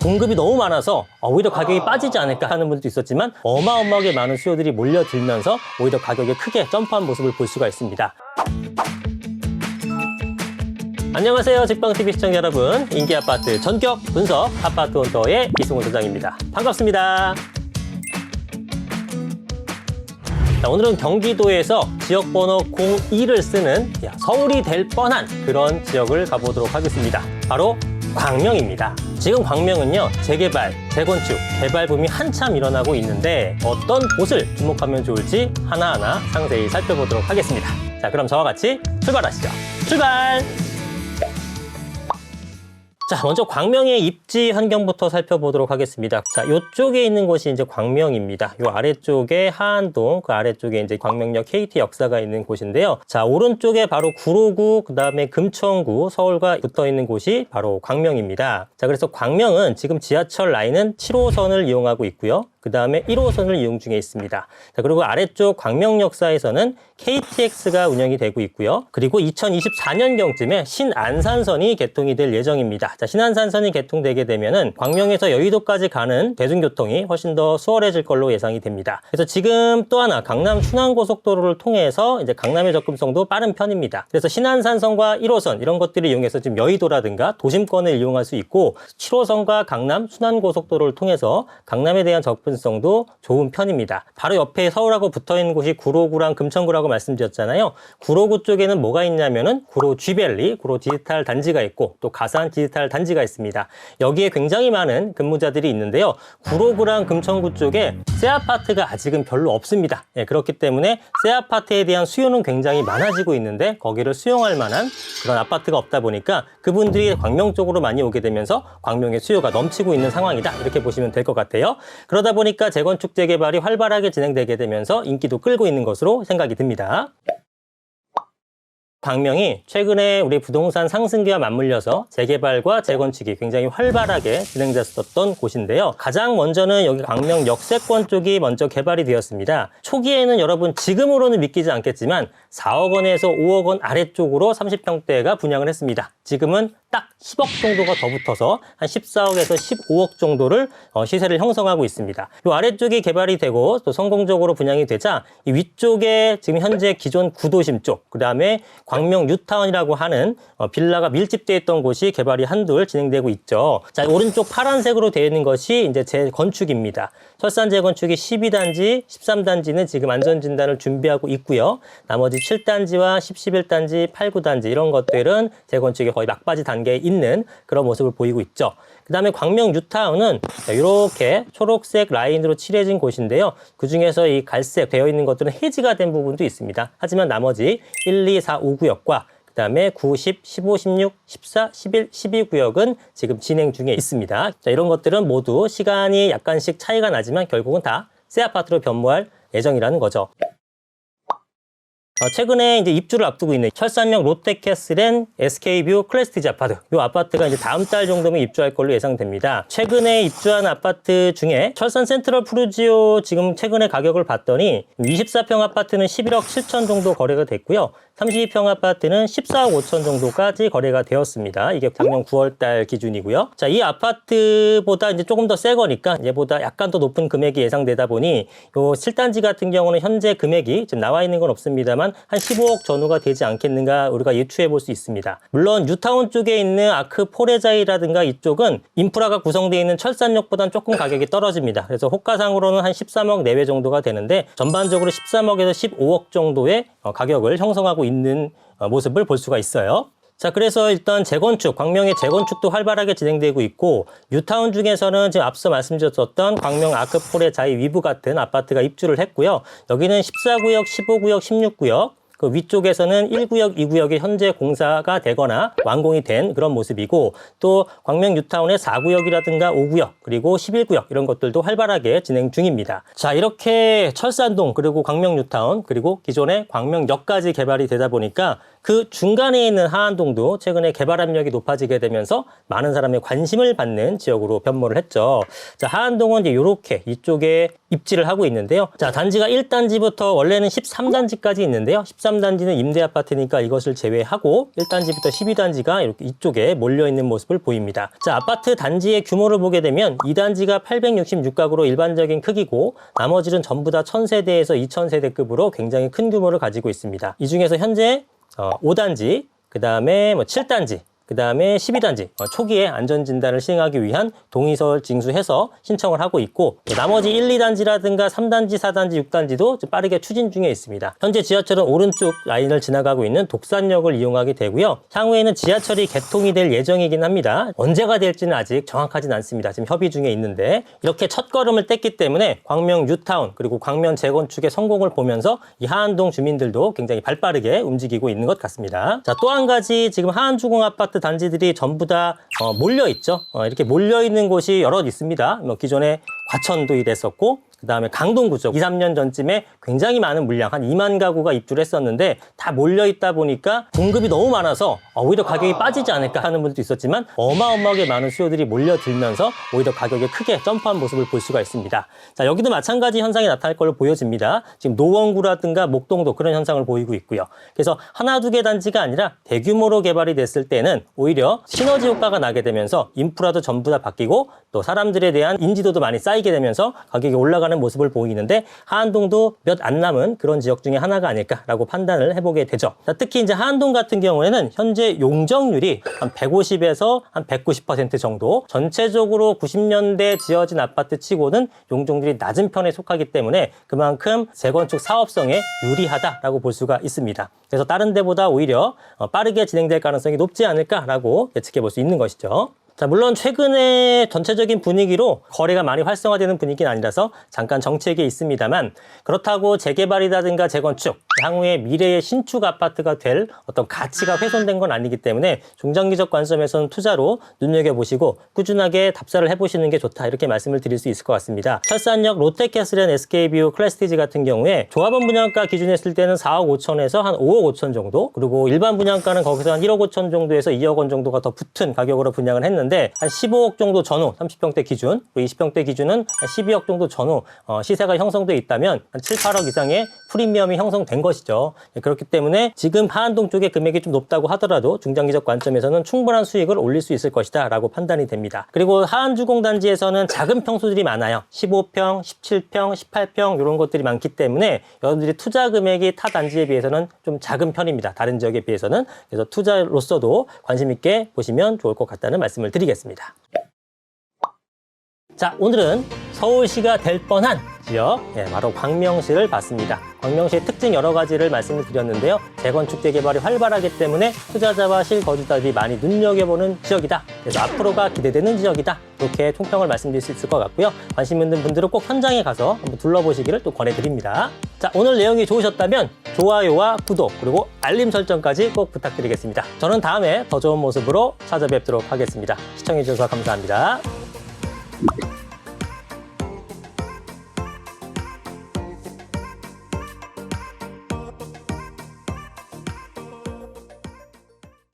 공급이 너무 많아서 오히려 가격이 빠지지 않을까 하는 분들도 있었지만 어마어마하게 많은 수요들이 몰려들면서 오히려 가격이 크게 점프한 모습을 볼 수가 있습니다. 안녕하세요. 직방TV 시청자 여러분. 인기 아파트 전격 분석 아파트 헌터의 이승훈 소장입니다. 반갑습니다. 자, 오늘은 경기도에서 지역번호 02를 쓰는 서울이 될 뻔한 그런 지역을 가보도록 하겠습니다. 바로 광명입니다. 지금 광명은요, 재개발, 재건축, 개발 붐이 한참 일어나고 있는데 어떤 곳을 주목하면 좋을지 하나하나 상세히 살펴보도록 하겠습니다. 자, 그럼 저와 같이 출발하시죠. 출발! 자, 먼저 광명의 입지 환경부터 살펴보도록 하겠습니다. 자, 이쪽에 있는 곳이 이제 광명입니다. 요 아래쪽에 하안동, 그 아래쪽에 이제 광명역 KT 역사가 있는 곳인데요. 자, 오른쪽에 바로 구로구, 그 다음에 금천구, 서울과 붙어 있는 곳이 바로 광명입니다. 자, 그래서 광명은 지금 지하철 라인은 7호선을 이용하고 있고요. 그 다음에 1호선을 이용 중에 있습니다. 자, 그리고 아래쪽 광명역사에서는 KTX가 운영이 되고 있고요. 그리고 2024년경쯤에 신안산선이 개통이 될 예정입니다. 자, 신안산선이 개통되게 되면은 광명에서 여의도까지 가는 대중교통이 훨씬 더 수월해질 걸로 예상이 됩니다. 그래서 지금 또 하나 강남 순환고속도로를 통해서 이제 강남의 접근성도 빠른 편입니다. 그래서 신안산선과 1호선 이런 것들을 이용해서 지금 여의도라든가 도심권을 이용할 수 있고 7호선과 강남 순환고속도로를 통해서 강남에 대한 접근성도 좋은 편입니다. 바로 옆에 서울하고 붙어있는 곳이 구로구랑 금천구라고 말씀드렸잖아요. 구로구 쪽에는 뭐가 있냐면은 구로 G밸리, 구로 디지털 단지가 있고 또 가산 디지털 단지가 있습니다. 여기에 굉장히 많은 근무자들이 있는데요. 구로구랑 금천구 쪽에 새 아파트가 아직은 별로 없습니다. 그렇기 때문에 새 아파트에 대한 수요는 굉장히 많아지고 있는데 거기를 수용할 만한 그런 아파트가 없다 보니까 그분들이 광명 쪽으로 많이 오게 되면서 광명의 수요가 넘치고 있는 상황이다. 이렇게 보시면 될 것 같아요. 그러다 보니까 재건축 재개발이 활발하게 진행되게 되면서 인기도 끌고 있는 것으로 생각이 듭니다. 광명이 최근에 우리 부동산 상승기와 맞물려서 재개발과 재건축이 굉장히 활발하게 진행됐었던 곳인데요. 가장 먼저는 여기 광명 역세권 쪽이 먼저 개발이 되었습니다. 초기에는 여러분 지금으로는 믿기지 않겠지만 4억 원에서 5억 원 아래쪽으로 30평대가 분양을 했습니다. 지금은 딱 10억 정도가 더 붙어서 한 14억에서 15억 정도를 시세를 형성하고 있습니다. 이 아래쪽이 개발이 되고 또 성공적으로 분양이 되자 이 위쪽에 지금 현재 기존 구도심 쪽, 그 다음에 광명 뉴타운이라고 하는 빌라가 밀집되어 있던 곳이 개발이 한둘 진행되고 있죠. 자, 오른쪽 파란색으로 되어 있는 것이 이제 재건축입니다. 철산 재건축이 12단지, 13단지는 지금 안전진단을 준비하고 있고요. 나머지 7단지와 11단지, 8, 9단지 이런 것들은 재건축이 거의 막바지 단계에 있는 그런 모습을 보이고 있죠. 그 다음에 광명 뉴타운은 이렇게 초록색 라인으로 칠해진 곳인데요. 그 중에서 이 갈색 되어 있는 것들은 해지가 된 부분도 있습니다. 하지만 나머지 1, 2, 4, 5구역과 그 다음에 9, 10, 15, 16, 14, 11, 12구역은 지금 진행 중에 있습니다. 자, 이런 것들은 모두 시간이 약간씩 차이가 나지만 결국은 다 새 아파트로 변모할 예정이라는 거죠. 최근에 이제 입주를 앞두고 있는 철산역 롯데캐슬앤 SK뷰 클래스티지 아파트. 이 아파트가 이제 다음 달 정도면 입주할 걸로 예상됩니다. 최근에 입주한 아파트 중에 철산 센트럴 푸르지오 지금 최근에 가격을 봤더니 24평 아파트는 11억 7천 정도 거래가 됐고요. 32평 아파트는 14억 5천 정도까지 거래가 되었습니다. 이게 작년 9월 달 기준이고요. 자, 이 아파트보다 이제 조금 더 새 거니까 얘보다 약간 더 높은 금액이 예상되다 보니 요 7단지 같은 경우는 현재 금액이 지금 나와 있는 건 없습니다만 한 15억 전후가 되지 않겠는가 우리가 예추해 볼 수 있습니다. 물론 뉴타운 쪽에 있는 아크 포레자이라든가 이쪽은 인프라가 구성되어 있는 철산역보다는 조금 가격이 떨어집니다. 그래서 호가상으로는 한 13억 내외 정도가 되는데 전반적으로 13억에서 15억 정도의 가격을 형성하고 있는 모습을 볼 수가 있어요. 자, 그래서 일단 재건축, 광명의 재건축도 활발하게 진행되고 있고 뉴타운 중에서는 지금 앞서 말씀드렸던 광명 아크포레자이 위브 같은 아파트가 입주를 했고요. 여기는 14구역, 15구역, 16구역 그 위쪽에서는 1구역, 2구역이 현재 공사가 되거나 완공이 된 그런 모습이고 또 광명 뉴타운의 4구역이라든가 5구역 그리고 11구역 이런 것들도 활발하게 진행 중입니다. 자, 이렇게 철산동 그리고 광명 뉴타운 그리고 기존의 광명역까지 개발이 되다 보니까 그 중간에 있는 하안동도 최근에 개발 압력이 높아지게 되면서 많은 사람의 관심을 받는 지역으로 변모를 했죠. 자, 하안동은 이제 이렇게 이쪽에 입지를 하고 있는데요. 자, 단지가 1단지부터 원래는 13단지까지 있는데요. 13단지는 임대 아파트니까 이것을 제외하고 1단지부터 12단지가 이렇게 이쪽에 몰려 있는 모습을 보입니다. 자, 아파트 단지의 규모를 보게 되면 2단지가 866가구로 일반적인 크기고 나머지는 전부 다 1000세대에서 2000세대급으로 굉장히 큰 규모를 가지고 있습니다. 이 중에서 현재 5단지, 그 다음에 7단지, 그 다음에 12단지 초기에 안전진단을 시행하기 위한 동의서를 징수해서 신청을 하고 있고 나머지 1, 2단지라든가 3단지, 4단지, 6단지도 빠르게 추진 중에 있습니다. 현재 지하철은 오른쪽 라인을 지나가고 있는 독산역을 이용하게 되고요. 향후에는 지하철이 개통이 될 예정이긴 합니다. 언제가 될지는 아직 정확하진 않습니다. 지금 협의 중에 있는데 이렇게 첫걸음을 뗐기 때문에 광명 뉴타운 그리고 광명 재건축의 성공을 보면서 이 하안동 주민들도 굉장히 발빠르게 움직이고 있는 것 같습니다. 자, 또 한 가지 지금 하안주공 아파트 단지들이 전부 다 몰려 있죠. 이렇게 몰려 있는 곳이 여럿 있습니다. 기존에 과천도 이랬었고 그 다음에 강동구 쪽 2, 3년 전쯤에 굉장히 많은 물량 한 2만 가구가 입주를 했었는데 다 몰려있다 보니까 공급이 너무 많아서 오히려 가격이 빠지지 않을까 하는 분들도 있었지만 어마어마하게 많은 수요들이 몰려들면서 오히려 가격이 크게 점프한 모습을 볼 수가 있습니다. 자, 여기도 마찬가지 현상이 나타날 걸로 보여집니다. 지금 노원구라든가 목동도 그런 현상을 보이고 있고요. 그래서 하나 두 개 단지가 아니라 대규모로 개발이 됐을 때는 오히려 시너지 효과가 나게 되면서 인프라도 전부 다 바뀌고 또 사람들에 대한 인지도도 많이 쌓이게 되면서 가격이 올라가는 모습을 보이는데 하안동도 몇 안 남은 그런 지역 중에 하나가 아닐까라고 판단을 해보게 되죠. 자, 특히 이제 하안동 같은 경우에는 현재 용적률이 한 150에서 한 190% 정도 전체적으로 90년대 지어진 아파트 치고는 용적률이 낮은 편에 속하기 때문에 그만큼 재건축 사업성에 유리하다라고 볼 수가 있습니다. 그래서 다른 데보다 오히려 빠르게 진행될 가능성이 높지 않을까라고 예측해 볼 수 있는 것이죠. 자, 물론 최근에 전체적인 분위기로 거래가 많이 활성화되는 분위기는 아니라서 잠깐 정체기에 있습니다만 그렇다고 재개발이라든가 재건축, 향후에 미래의 신축 아파트가 될 어떤 가치가 훼손된 건 아니기 때문에 중장기적 관점에서는 투자로 눈여겨보시고 꾸준하게 답사를 해보시는 게 좋다 이렇게 말씀을 드릴 수 있을 것 같습니다. 철산역 롯데캐슬앤 SK뷰 클래스티지 같은 경우에 조합원 분양가 기준했을 때는 4억 5천에서 한 5억 5천 정도 그리고 일반 분양가는 거기서 한 1억 5천 정도에서 2억 원 정도가 더 붙은 가격으로 분양을 했는데 한 15억 정도 전후 30평대 기준 그리고 20평대 기준은 한 12억 정도 전후 시세가 형성돼 있다면 한 7, 8억 이상의 프리미엄이 형성된 것이죠. 그렇기 때문에 지금 하안동 쪽의 금액이 좀 높다고 하더라도 중장기적 관점에서는 충분한 수익을 올릴 수 있을 것이다 라고 판단이 됩니다. 그리고 하안주공단지에서는 작은 평수들이 많아요. 15평, 17평, 18평 이런 것들이 많기 때문에 여러분들이 투자 금액이 타 단지에 비해서는 좀 작은 편입니다. 다른 지역에 비해서는. 그래서 투자로서도 관심 있게 보시면 좋을 것 같다는 말씀을 드리겠습니다. 자, 오늘은 서울시가 될 뻔한 지역, 바로 광명시를 봤습니다. 광명시의 특징 여러 가지를 말씀을 드렸는데요. 재건축 재개발이 활발하기 때문에 투자자와 실거주자들이 많이 눈여겨보는 지역이다. 그래서 앞으로가 기대되는 지역이다. 이렇게 총평을 말씀드릴 수 있을 것 같고요. 관심 있는 분들은 꼭 현장에 가서 한번 둘러보시기를 또 권해드립니다. 자, 오늘 내용이 좋으셨다면 좋아요와 구독 그리고 알림 설정까지 꼭 부탁드리겠습니다. 저는 다음에 더 좋은 모습으로 찾아뵙도록 하겠습니다. 시청해주셔서 감사합니다.